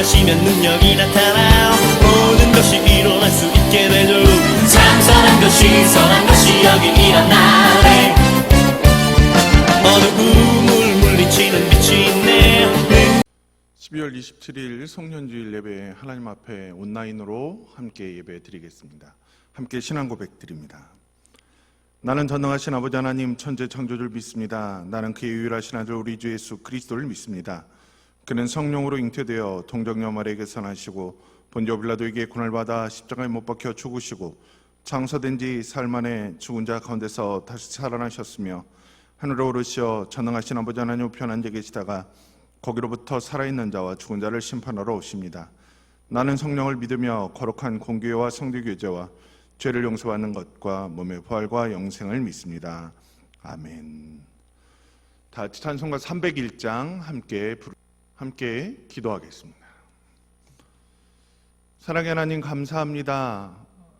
기도하시면 능력이 나타나요. 모든 것이 일어날 수 있게 되죠. 참 선한 것이 여기 일어나네. 어두움을 물리치는 빛이 있네요. 12월 27일 송년주일 예배 하나님 앞에 온라인으로 함께 예배 드리겠습니다. 함께 신앙 고백 드립니다. 나는 전능하신 아버지 하나님 천재 창조주를 믿습니다. 나는 그의 유일하신 아들 우리 주 예수 그리스도를 믿습니다. 그는 성령으로 잉태되어 동정녀 마리아에게 선하시고 본디오 빌라도에게 고난을 받아 십자가에 못 박혀 죽으시고 장사된 지 사흘 만에 죽은 자 가운데서 다시 살아나셨으며 하늘로 오르시어 전능하신 아버지 하나님 우편 앉아 계시다가 거기로부터 살아있는 자와 죽은 자를 심판하러 오십니다. 나는 성령을 믿으며 거룩한 공교회와 성도교제와 죄를 용서받는 것과 몸의 부활과 영생을 믿습니다. 아멘. 다 같이 찬송가 301장 함께 기도하겠습니다. 사랑의 하나님 감사합니다.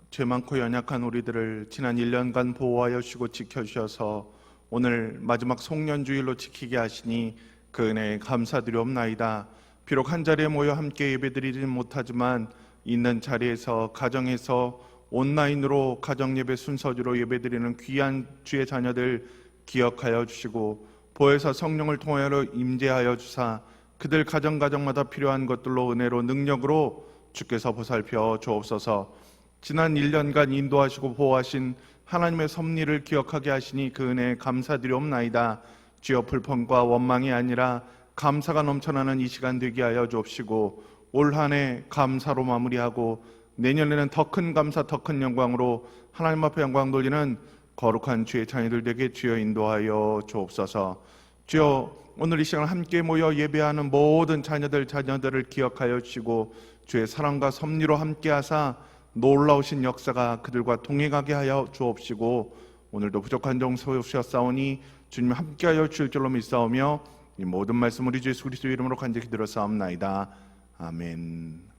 죄 많고 연약한 우리들을 지난 1년간 보호하여 주시고 지켜주셔서 오늘 마지막 송년주일로 지키게 하시니 그 은혜에 감사드리옵나이다. 비록 한자리에 모여 함께 예배드리지 못하지만 있는 자리에서 가정에서 온라인으로 가정예배 순서주로 예배드리는 귀한 주의 자녀들 기억하여 주시고 보혜사 성령을 통하여 임재하여 주사 그들 가정마다 필요한 것들로 은혜로 능력으로 주께서 보살펴 주옵소서. 지난 1년간 인도하시고 보호하신 하나님의 섭리를 기억하게 하시니 그 은혜에 감사드리옵나이다. 주여 불평과 원망이 아니라 감사가 넘쳐나는 이 시간 되게 하여 주옵시고 올 한 해 감사로 마무리하고 내년에는 더 큰 감사 더 큰 영광으로 하나님 앞에 영광 돌리는 거룩한 주의 자녀들 되게 주여 인도하여 주옵소서. 주여 오늘 이 시간 함께 모여 예배하는 모든 자녀들을 기억하여 주시고 주의 사랑과 섭리로 함께 하사 놀라우신 역사가 그들과 동행하게 하여 주옵시고 오늘도 부족한 종 소유하셨사오니 주님 함께하여 주실 줄로 믿사오며 이 모든 말씀 우리 주 예수 그리스도의 이름으로 간절히 기도하옵나이다. 아멘.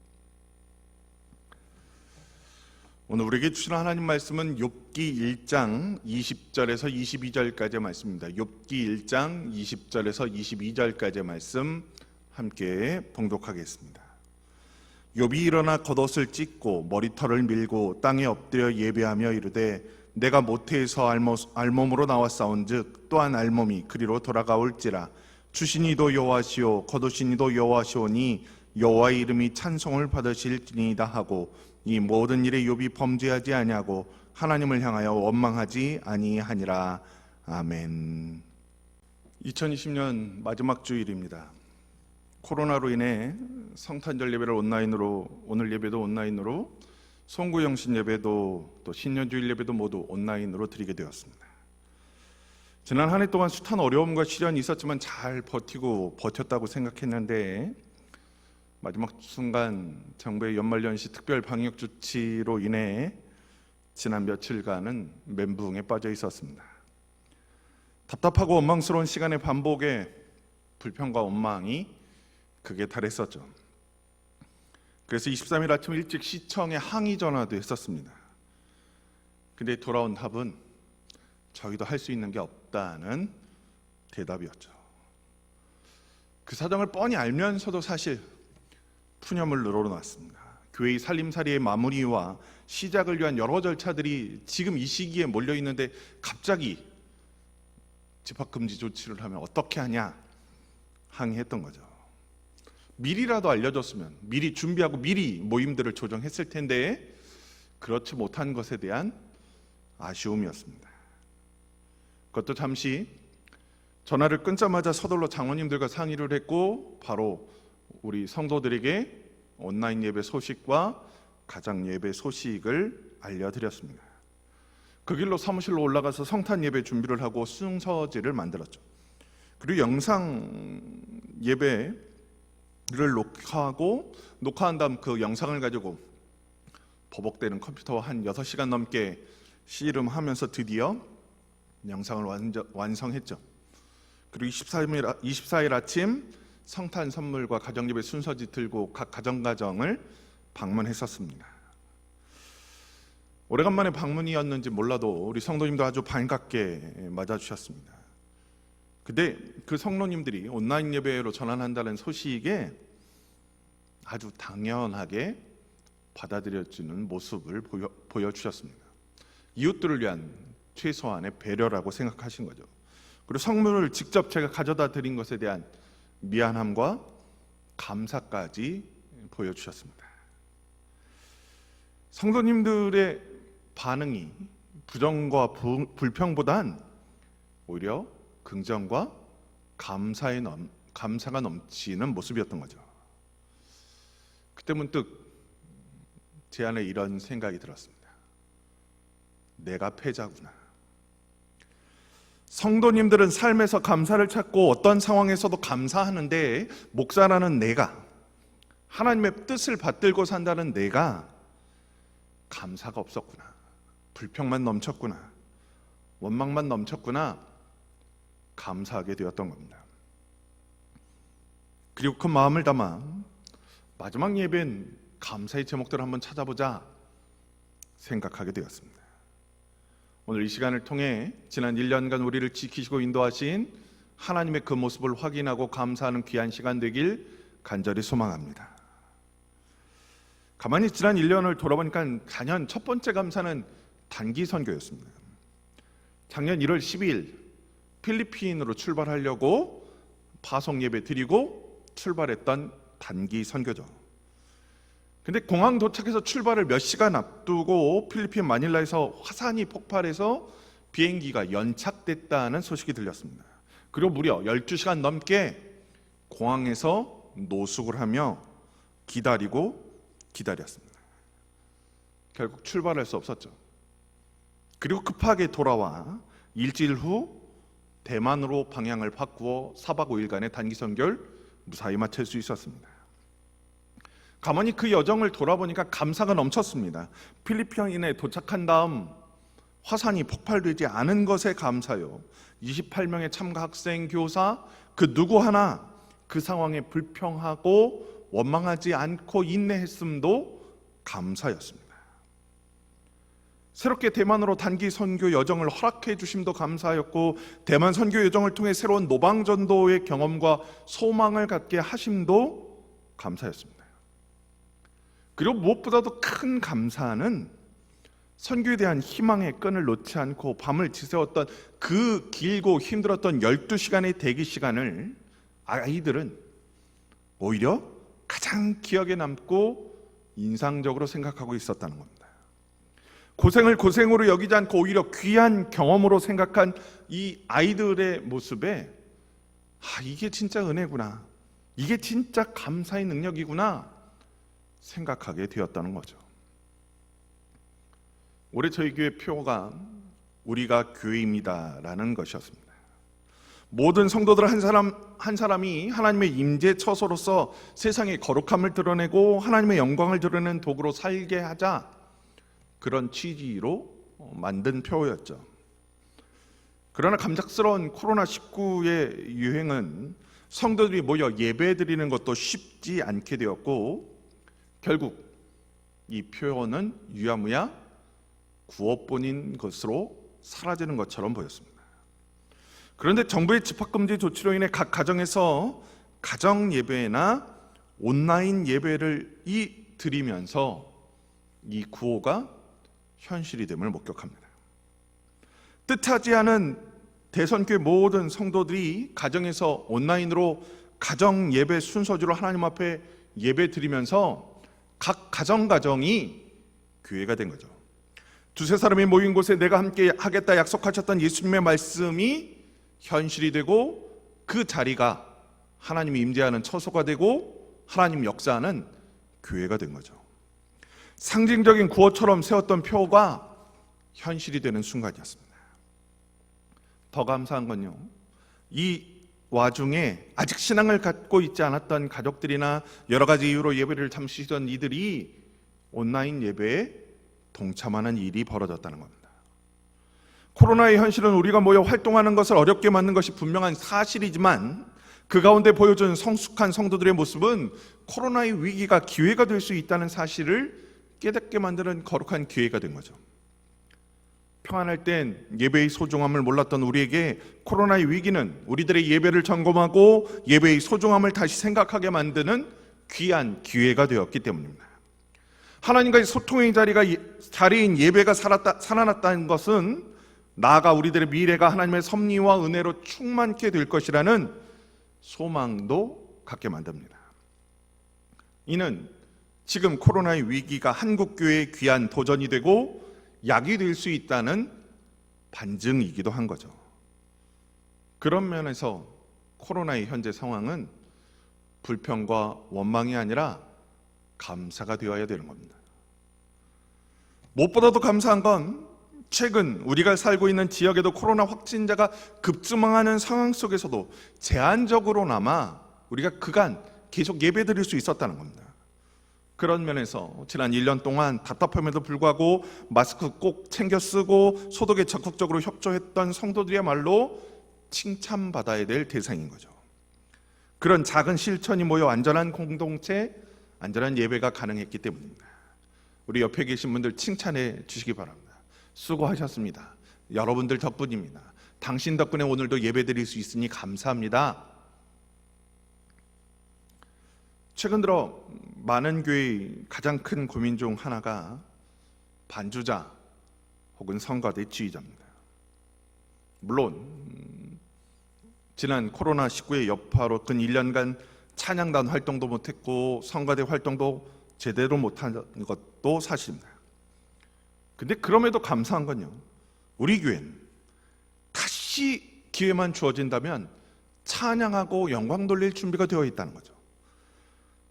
오늘 우리에게 주신 하나님 말씀은 욥기 1장 20절에서 22절까지의 말씀입니다. 욥기 1장 20절에서 22절까지의 말씀 함께 봉독하겠습니다. 욥이 일어나 겉옷을 찢고 머리털을 밀고 땅에 엎드려 예배하며 이르되 내가 모태에서 알몸으로 나왔사온즉 또한 알몸이 그리로 돌아가올지라. 주신이도 여호와시오 거두신이도 여호와시오니 여호와의 이름이 찬송을 받으실지니이다 하고 이 모든 일에 욥이 범죄하지 아니하고 하나님을 향하여 원망하지 아니하니라. 아멘. 2020년 마지막 주일입니다. 코로나로 인해 성탄절 예배를 온라인으로, 오늘 예배도 온라인으로, 송구영신 예배도 또 신년주일 예배도 모두 온라인으로 드리게 되었습니다. 지난 한 해 동안 숱한 어려움과 시련이 있었지만 잘 버텼다고 생각했는데 마지막 순간 정부의 연말연시 특별 방역 조치로 인해 지난 며칠간은 멘붕에 빠져 있었습니다. 답답하고 원망스러운 시간의 반복에 불평과 원망이 극에 달했었죠. 그래서 23일 아침 일찍 시청에 항의 전화도 했었습니다. 근데 돌아온 답은 저희도 할 수 있는 게 없다는 대답이었죠. 그 사정을 뻔히 알면서도 사실 푸념을 늘어놨습니다. 교회의 살림살이의 마무리와 시작을 위한 여러 절차들이 지금 이 시기에 몰려있는데 갑자기 집합금지 조치를 하면 어떻게 하냐 항의했던 거죠. 미리라도 알려줬으면 미리 준비하고 미리 모임들을 조정했을 텐데 그렇지 못한 것에 대한 아쉬움이었습니다. 그것도 잠시 전화를 끊자마자 서둘러 장로님들과 상의를 했고 바로 우리 성도들에게 온라인 예배 소식과 가정 예배 소식을 알려드렸습니다. 그 길로 사무실로 올라가서 성탄 예배 준비를 하고 순서지를 만들었죠. 그리고 영상 예배를 녹화한 다음 그 영상을 가지고 버벅대는 컴퓨터와 한 6시간 넘게 씨름하면서 드디어 영상을 완성했죠. 그리고 24일 아침 성탄 선물과 가정예배 순서지 들고 각 가정을 방문했었습니다. 오래간만에 방문이었는지 몰라도 우리 성도님도 아주 반갑게 맞아주셨습니다. 근데 그 성도님들이 온라인 예배로 전환한다는 소식에 아주 당연하게 받아들여지는 모습을 보여주셨습니다. 이웃들을 위한 최소한의 배려라고 생각하신 거죠. 그리고 선물을 직접 제가 가져다 드린 것에 대한 미안함과 감사까지 보여주셨습니다. 성도님들의 반응이 부정과 불평보단 오히려 긍정과 감사가 넘치는 모습이었던 거죠. 그때 문득 제 안에 이런 생각이 들었습니다. 내가 패자구나. 성도님들은 삶에서 감사를 찾고 어떤 상황에서도 감사하는데, 목사라는 내가, 하나님의 뜻을 받들고 산다는 내가 감사가 없었구나, 불평만 넘쳤구나, 원망만 넘쳤구나, 감사하게 되었던 겁니다. 그리고 그 마음을 담아 마지막 예배엔 감사의 제목들을 한번 찾아보자 생각하게 되었습니다. 오늘 이 시간을 통해 지난 1년간 우리를 지키시고 인도하신 하나님의 그 모습을 확인하고 감사하는 귀한 시간 되길 간절히 소망합니다. 가만히 지난 1년을 돌아보니까 단연 첫 번째 감사는 단기 선교였습니다. 작년 1월 12일 필리핀으로 출발하려고 파송 예배 드리고 출발했던 단기 선교죠. 근데 공항 도착해서 출발을 몇 시간 앞두고 필리핀 마닐라에서 화산이 폭발해서 비행기가 연착됐다는 소식이 들렸습니다. 그리고 무려 12시간 넘게 공항에서 노숙을 하며 기다렸습니다. 결국 출발할 수 없었죠. 그리고 급하게 돌아와 일주일 후 대만으로 방향을 바꾸어 4박 5일간의 단기 선교를 무사히 마칠 수 있었습니다. 가만히 그 여정을 돌아보니까 감사가 넘쳤습니다. 필리핀에 도착한 다음 화산이 폭발되지 않은 것에 감사요, 28명의 참가 학생, 교사, 그 누구 하나 그 상황에 불평하고 원망하지 않고 인내했음도 감사였습니다. 새롭게 대만으로 단기 선교 여정을 허락해 주심도 감사였고, 대만 선교 여정을 통해 새로운 노방전도의 경험과 소망을 갖게 하심도 감사였습니다. 그리고 무엇보다도 큰 감사는 선교에 대한 희망의 끈을 놓지 않고 밤을 지새웠던 그 길고 힘들었던 12시간의 대기 시간을 아이들은 오히려 가장 기억에 남고 인상적으로 생각하고 있었다는 겁니다. 고생을 고생으로 여기지 않고 오히려 귀한 경험으로 생각한 이 아이들의 모습에 이게 진짜 은혜구나, 이게 진짜 감사의 능력이구나 생각하게 되었다는 거죠. 올해 저희 교회 표가 우리가 교회입니다라는 것이었습니다. 모든 성도들 한 사람이 하나님의 임재 처소로서 세상의 거룩함을 드러내고 하나님의 영광을 드러내는 도구로 살게 하자, 그런 취지로 만든 표였죠. 그러나 감작스러운 코로나19의 유행은 성도들이 모여 예배드리는 것도 쉽지 않게 되었고, 결국 이 표현은 유야무야 구업본인 것으로 사라지는 것처럼 보였습니다. 그런데 정부의 집합금지 조치로 인해 각 가정에서 가정 예배나 온라인 예배를 드리면서 이 구호가 현실이 됨을 목격합니다. 뜻하지 않은 대선교회 모든 성도들이 가정에서 온라인으로 가정 예배 순서대로 하나님 앞에 예배 드리면서 각 가정이 교회가 된 거죠. 두세 사람이 모인 곳에 내가 함께 하겠다 약속하셨던 예수님의 말씀이 현실이 되고, 그 자리가 하나님이 임재하는 처소가 되고 하나님 역사하는 교회가 된 거죠. 상징적인 구호처럼 세웠던 표가 현실이 되는 순간이었습니다. 더 감사한 건요, 이 와중에 아직 신앙을 갖고 있지 않았던 가족들이나 여러 가지 이유로 예배를 잠시 쉬던 이들이 온라인 예배에 동참하는 일이 벌어졌다는 겁니다. 코로나의 현실은 우리가 모여 활동하는 것을 어렵게 만든 것이 분명한 사실이지만, 그 가운데 보여준 성숙한 성도들의 모습은 코로나의 위기가 기회가 될 수 있다는 사실을 깨닫게 만드는 거룩한 기회가 된 거죠. 평안할 땐 예배의 소중함을 몰랐던 우리에게 코로나의 위기는 우리들의 예배를 점검하고 예배의 소중함을 다시 생각하게 만드는 귀한 기회가 되었기 때문입니다. 하나님과의 소통의 자리인 예배가 살아났다는 것은 나아가 우리들의 미래가 하나님의 섭리와 은혜로 충만케 될 것이라는 소망도 갖게 만듭니다. 이는 지금 코로나의 위기가 한국교회의 귀한 도전이 되고 약이 될 수 있다는 반증이기도 한 거죠. 그런 면에서 코로나의 현재 상황은 불평과 원망이 아니라 감사가 되어야 되는 겁니다. 무엇보다도 감사한 건 최근 우리가 살고 있는 지역에도 코로나 확진자가 급증하는 상황 속에서도 제한적으로나마 우리가 그간 계속 예배드릴 수 있었다는 겁니다. 그런 면에서 지난 1년 동안 답답함에도 불구하고 마스크 꼭 챙겨 쓰고 소독에 적극적으로 협조했던 성도들이야말로 칭찬받아야 될 대상인 거죠. 그런 작은 실천이 모여 안전한 공동체, 안전한 예배가 가능했기 때문입니다. 우리 옆에 계신 분들 칭찬해 주시기 바랍니다. 수고하셨습니다. 여러분들 덕분입니다. 당신 덕분에 오늘도 예배드릴 수 있으니 감사합니다. 최근 들어 많은 교회의 가장 큰 고민 중 하나가 반주자 혹은 성가대 지휘자입니다. 물론 지난 코로나19의 여파로 근 1년간 찬양단 활동도 못했고 성가대 활동도 제대로 못한 것도 사실입니다. 근데 그럼에도 감사한 건요, 우리 교회는 다시 기회만 주어진다면 찬양하고 영광 돌릴 준비가 되어 있다는 거죠.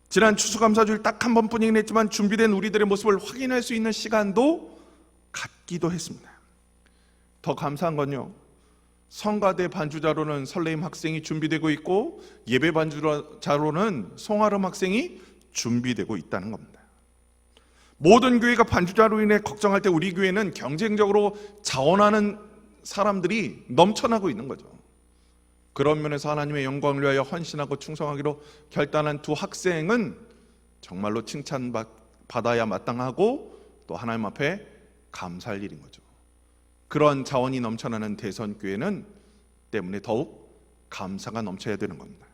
지난 추수감사주일 딱 한 번뿐이긴 했지만 준비된 우리들의 모습을 확인할 수 있는 시간도 갖기도 했습니다. 더 감사한 건요, 성가대 반주자로는 설레임 학생이 준비되고 있고 예배 반주자로는 송아름 학생이 준비되고 있다는 겁니다. 모든 교회가 반주자로 인해 걱정할 때 우리 교회는 경쟁적으로 자원하는 사람들이 넘쳐나고 있는 거죠. 그런 면에서 하나님의 영광을 위하여 헌신하고 충성하기로 결단한 두 학생은 정말로 칭찬받아야 마땅하고 또 하나님 앞에 감사할 일인 거죠. 그런 자원이 넘쳐나는 대선교회는 때문에 더욱 감사가 넘쳐야 되는 겁니다.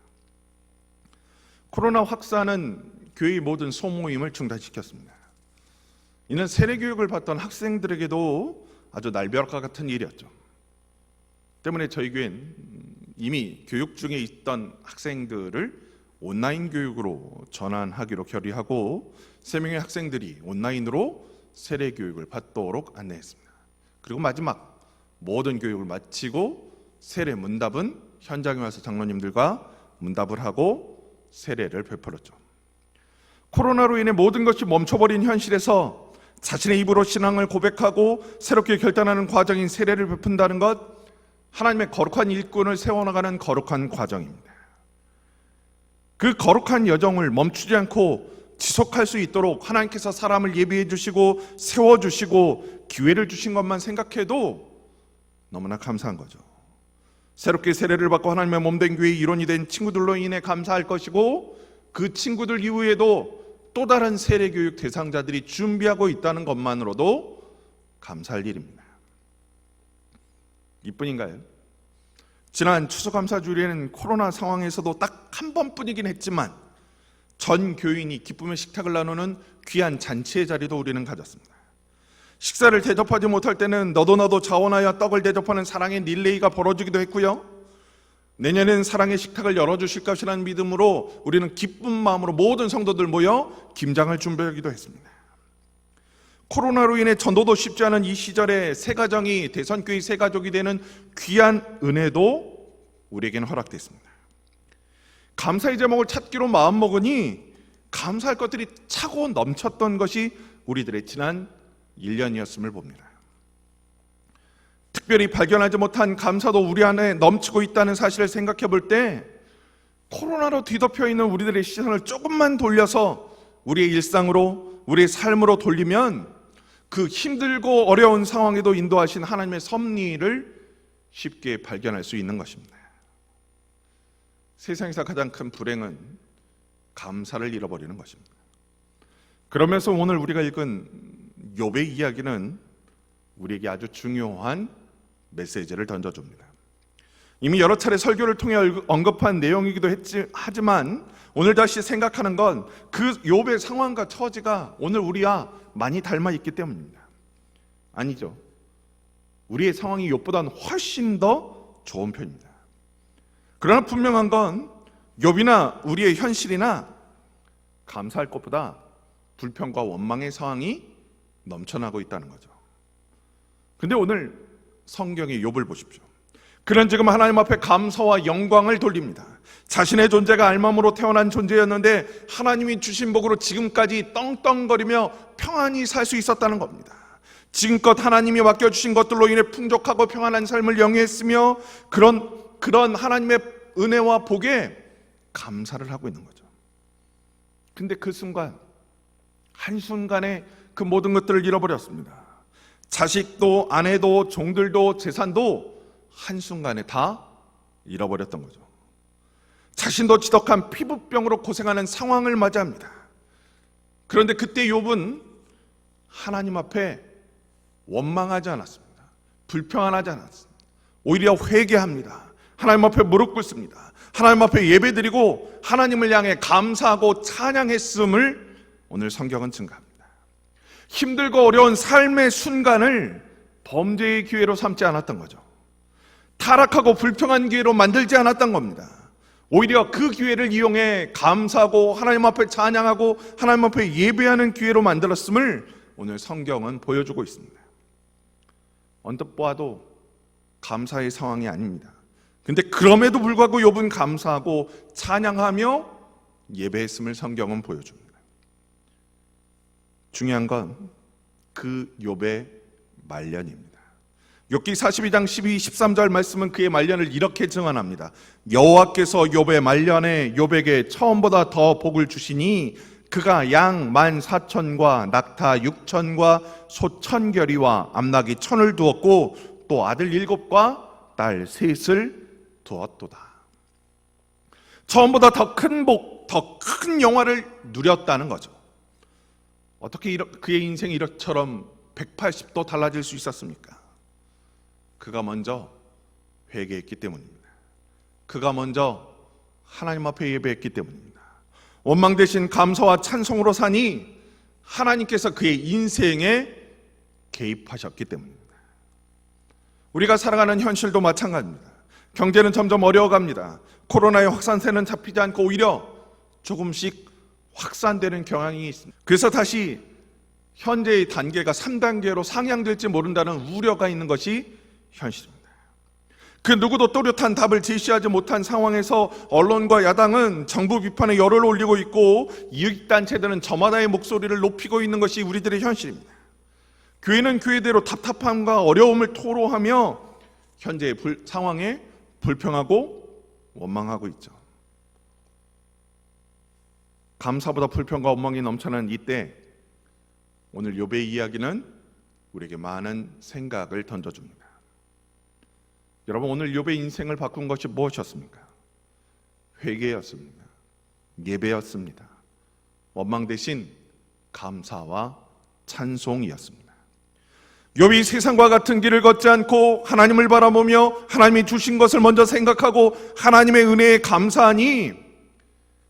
코로나 확산은 교회의 모든 소모임을 중단시켰습니다. 이는 세례교육을 받던 학생들에게도 아주 날벼락과 같은 일이었죠. 때문에 저희 교회는 이미 교육 중에 있던 학생들을 온라인 교육으로 전환하기로 결의하고 3명의 학생들이 온라인으로 세례교육을 받도록 안내했습니다. 그리고 마지막 모든 교육을 마치고 세례 문답은 현장에 와서 장로님들과 문답을 하고 세례를 베풀었죠. 코로나로 인해 모든 것이 멈춰버린 현실에서 자신의 입으로 신앙을 고백하고 새롭게 결단하는 과정인 세례를 베푼다는 것, 하나님의 거룩한 일꾼을 세워나가는 거룩한 과정입니다. 그 거룩한 여정을 멈추지 않고 지속할 수 있도록 하나님께서 사람을 예비해 주시고 세워주시고 기회를 주신 것만 생각해도 너무나 감사한 거죠. 새롭게 세례를 받고 하나님의 몸된 교회의 일원이 된 친구들로 인해 감사할 것이고, 그 친구들 이후에도 또 다른 세례교육 대상자들이 준비하고 있다는 것만으로도 감사할 일입니다. 이뿐인가요? 지난 추수감사주일에는 코로나 상황에서도 딱 한 번뿐이긴 했지만 전 교인이 기쁨의 식탁을 나누는 귀한 잔치의 자리도 우리는 가졌습니다. 식사를 대접하지 못할 때는 너도 자원하여 떡을 대접하는 사랑의 릴레이가 벌어지기도 했고요, 내년엔 사랑의 식탁을 열어주실 것이라는 믿음으로 우리는 기쁜 마음으로 모든 성도들 모여 김장을 준비하기도 했습니다. 코로나로 인해 전도도 쉽지 않은 이 시절에 새가정이 대선교회 새가족이 되는 귀한 은혜도 우리에게는 허락됐습니다. 감사의 제목을 찾기로 마음먹으니 감사할 것들이 차고 넘쳤던 것이 우리들의 지난 1년이었음을 봅니다. 특별히 발견하지 못한 감사도 우리 안에 넘치고 있다는 사실을 생각해 볼 때 코로나로 뒤덮여 있는 우리들의 시선을 조금만 돌려서 우리의 일상으로, 우리의 삶으로 돌리면 그 힘들고 어려운 상황에도 인도하신 하나님의 섭리를 쉽게 발견할 수 있는 것입니다. 세상에서 가장 큰 불행은 감사를 잃어버리는 것입니다. 그러면서 오늘 우리가 읽은 욥의 이야기는 우리에게 아주 중요한 메시지를 던져줍니다. 이미 여러 차례 설교를 통해 언급한 내용이기도 하지만 오늘 다시 생각하는 건 그 욥의 상황과 처지가 오늘 우리와 많이 닮아 있기 때문입니다. 아니죠. 우리의 상황이 욥보다는 훨씬 더 좋은 편입니다. 그러나 분명한 건 욥이나 우리의 현실이나 감사할 것보다 불평과 원망의 상황이 넘쳐나고 있다는 거죠. 근데 오늘 성경의 욥을 보십시오. 그는 지금 하나님 앞에 감사와 영광을 돌립니다. 자신의 존재가 알맘으로 태어난 존재였는데 하나님이 주신 복으로 지금까지 떵떵거리며 평안히 살 수 있었다는 겁니다. 지금껏 하나님이 맡겨주신 것들로 인해 풍족하고 평안한 삶을 영위했으며 그런 하나님의 은혜와 복에 감사를 하고 있는 거죠. 근데 그 순간, 한순간에 그 모든 것들을 잃어버렸습니다. 자식도 아내도 종들도 재산도 한순간에 다 잃어버렸던 거죠. 자신도 지독한 피부병으로 고생하는 상황을 맞이합니다. 그런데 그때 욥은 하나님 앞에 원망하지 않았습니다. 불평하지 않았습니다. 오히려 회개합니다. 하나님 앞에 무릎 꿇습니다. 하나님 앞에 예배드리고 하나님을 향해 감사하고 찬양했음을 오늘 성경은 증가합니다. 힘들고 어려운 삶의 순간을 범죄의 기회로 삼지 않았던 거죠. 타락하고 불평한 기회로 만들지 않았던 겁니다. 오히려 그 기회를 이용해 감사하고 하나님 앞에 찬양하고 하나님 앞에 예배하는 기회로 만들었음을 오늘 성경은 보여주고 있습니다. 언뜻 보아도 감사의 상황이 아닙니다. 근데 그럼에도 불구하고 욥은 감사하고 찬양하며 예배했음을 성경은 보여줍니다. 중요한 건 그 욥의 말년입니다. 욥기 42장 12, 13절 말씀은 그의 말년을 이렇게 증언합니다. 여호와께서 욥의 말년에 욥에게 처음보다 더 복을 주시니 그가 양 14,000과 낙타 6,000과 소 1,000결이와 암낙이 1,000을 두었고 또 아들 7과 딸 3을 두었도다. 처음보다 더 큰 복, 더 큰 영화를 누렸다는 거죠. 어떻게 그의 인생이 이처럼 180도 달라질 수 있었습니까? 그가 먼저 회개했기 때문입니다. 그가 먼저 하나님 앞에 예배했기 때문입니다. 원망 대신 감사와 찬송으로 사니 하나님께서 그의 인생에 개입하셨기 때문입니다. 우리가 살아가는 현실도 마찬가지입니다. 경제는 점점 어려워갑니다. 코로나의 확산세는 잡히지 않고 오히려 조금씩 확산되는 경향이 있습니다. 그래서 다시 현재의 단계가 3단계로 상향될지 모른다는 우려가 있는 것이 현실입니다. 그 누구도 또렷한 답을 제시하지 못한 상황에서 언론과 야당은 정부 비판에 열을 올리고 있고 이익단체들은 저마다의 목소리를 높이고 있는 것이 우리들의 현실입니다. 교회는 교회대로 답답함과 어려움을 토로하며 현재의 상황에 불평하고 원망하고 있죠. 감사보다 불평과 원망이 넘쳐나는 이때 오늘 욥의 이야기는 우리에게 많은 생각을 던져줍니다. 여러분, 오늘 욥의 인생을 바꾼 것이 무엇이었습니까? 회개였습니다. 예배였습니다. 원망 대신 감사와 찬송이었습니다. 욥이 세상과 같은 길을 걷지 않고 하나님을 바라보며 하나님이 주신 것을 먼저 생각하고 하나님의 은혜에 감사하니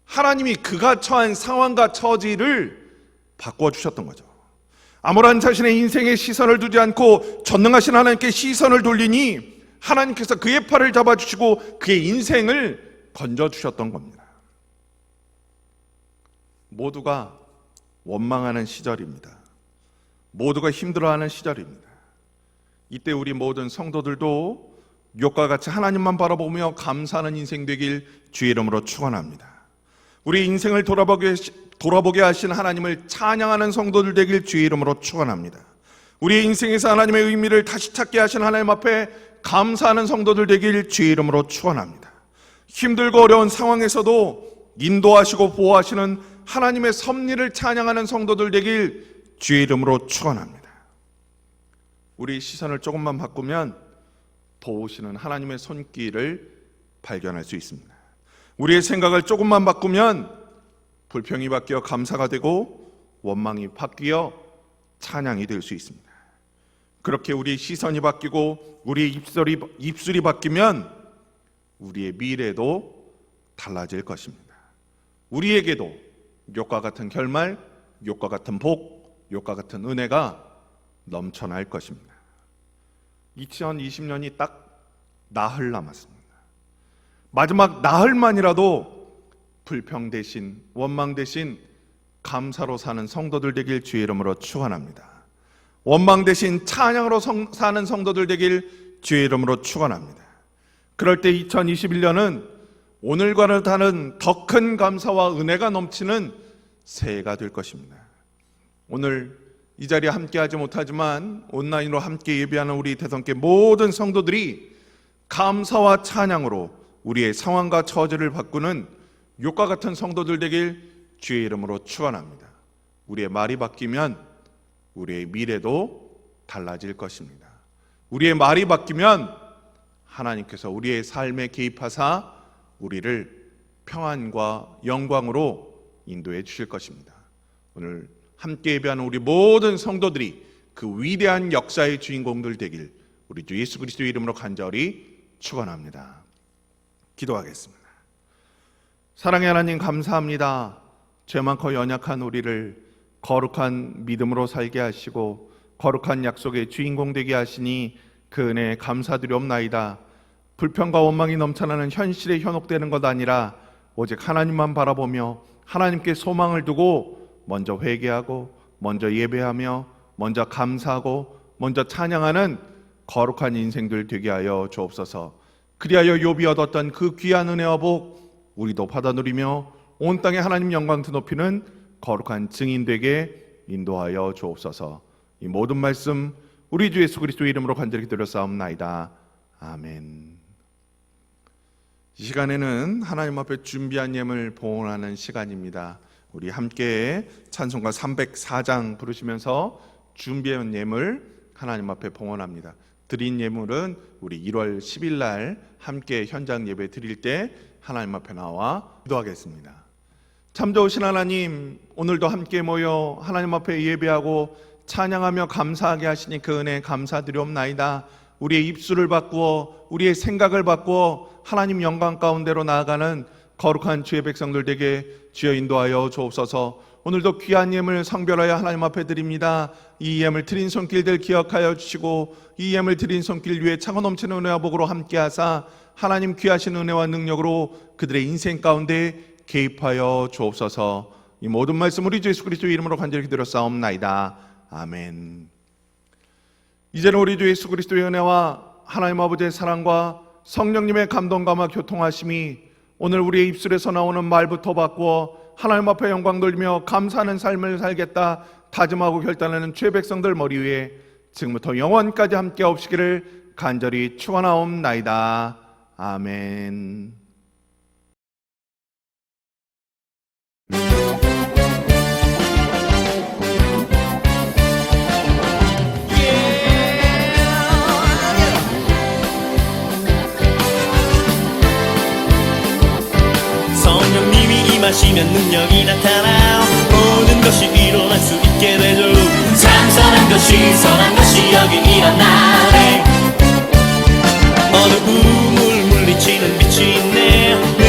하나님이 그가 처한 상황과 처지를 바꿔주셨던 거죠. 아무런 자신의 인생에 시선을 두지 않고 전능하신 하나님께 시선을 돌리니 하나님께서 그의 팔을 잡아주시고 그의 인생을 건져주셨던 겁니다. 모두가 원망하는 시절입니다. 모두가 힘들어하는 시절입니다. 이때 우리 모든 성도들도 욥과 같이 하나님만 바라보며 감사하는 인생 되길 주의 이름으로 축원합니다. 우리 인생을 돌아보게 하신 하나님을 찬양하는 성도들 되길 주의 이름으로 축원합니다. 우리의 인생에서 하나님의 의미를 다시 찾게 하신 하나님 앞에 감사하는 성도들 되길 주의 이름으로 축원합니다. 힘들고 어려운 상황에서도 인도하시고 보호하시는 하나님의 섭리를 찬양하는 성도들 되길 주의 이름으로 축원합니다. 우리 시선을 조금만 바꾸면 도우시는 하나님의 손길을 발견할 수 있습니다. 우리의 생각을 조금만 바꾸면 불평이 바뀌어 감사가 되고 원망이 바뀌어 찬양이 될 수 있습니다. 그렇게 우리의 시선이 바뀌고 우리의 입술이 바뀌면 우리의 미래도 달라질 것입니다. 우리에게도 욕과 같은 결말, 욕과 같은 복, 욕과 같은 은혜가 넘쳐날 것입니다. 2020년이 딱 나흘 남았습니다. 마지막 나흘만이라도 불평 대신, 원망 대신 감사로 사는 성도들 되길 주의 이름으로 축원합니다. 원망 대신 찬양으로 사는 성도들 되길 주의 이름으로 축원합니다. 그럴 때 2021년은 오늘과는 다른 더 큰 감사와 은혜가 넘치는 새해가 될 것입니다. 오늘 이 자리에 함께하지 못하지만 온라인으로 함께 예배하는 우리 대성교 모든 성도들이 감사와 찬양으로 우리의 상황과 처지를 바꾸는 욕과 같은 성도들 되길 주의 이름으로 축원합니다. 우리의 말이 바뀌면 우리의 미래도 달라질 것입니다. 우리의 말이 바뀌면 하나님께서 우리의 삶에 개입하사 우리를 평안과 영광으로 인도해 주실 것입니다. 오늘 함께 예배하는 우리 모든 성도들이 그 위대한 역사의 주인공들 되길 우리 주 예수 그리스도의 이름으로 간절히 축원합니다. 기도하겠습니다. 사랑의 하나님 감사합니다. 죄 많고 연약한 우리를 거룩한 믿음으로 살게 하시고 거룩한 약속의 주인공 되게 하시니 그 은혜에 감사드리옵나이다. 불평과 원망이 넘쳐나는 현실에 현혹되는 것 아니라 오직 하나님만 바라보며 하나님께 소망을 두고 먼저 회개하고 먼저 예배하며 먼저 감사하고 먼저 찬양하는 거룩한 인생들 되게 하여 주옵소서. 그리하여 욥이 얻었던 그 귀한 은혜와 복 우리도 받아 누리며 온 땅에 하나님 영광 드높이는 거룩한 증인 되게 인도하여 주옵소서. 이 모든 말씀 우리 주 예수 그리스도의 이름으로 간절히 기도드렸사옵나이다. 아멘. 이 시간에는 하나님 앞에 준비한 예물 봉헌하는 시간입니다. 우리 함께 찬송가 304장 부르시면서 준비한 예물 하나님 앞에 봉헌합니다. 드린 예물은 우리 1월 10일 날 함께 현장 예배 드릴 때 하나님 앞에 나와 기도하겠습니다. 참 좋으신 하나님, 오늘도 함께 모여 하나님 앞에 예배하고 찬양하며 감사하게 하시니 그 은혜 감사드리옵나이다. 우리의 입술을 바꾸어 우리의 생각을 바꾸어 하나님 영광 가운데로 나아가는 거룩한 주의 백성들 되게 주여 인도하여 주옵소서. 오늘도 귀한 예물 성별하여 하나님 앞에 드립니다. 이 예물 드린 손길들 기억하여 주시고 이 예물 드린 손길 위에 차고 넘치는 은혜와 복으로 함께하사 하나님 귀하신 은혜와 능력으로 그들의 인생 가운데 개입하여 주옵소서. 이 모든 말씀 우리 주 예수 그리스도의 이름으로 간절히 기도드렸사옵나이다. 아멘. 이제는 우리 주 예수 그리스도의 은혜와 하나님 아버지의 사랑과 성령님의 감동감화 교통하심이 오늘 우리의 입술에서 나오는 말부터 바꾸어 하나님 앞에 영광 돌리며 감사하는 삶을 살겠다 다짐하고 결단하는 주의 백성들 머리 위에 지금부터 영원까지 함께 없시기를 간절히 축원하옵나이다. 아멘. 성령님이 임하시면 능력이 나타나 모든 것이 일어날 수 있게 되죠. 참 선한 것이 여기 일어나네. 어두움을 물리치는 빛이 있네.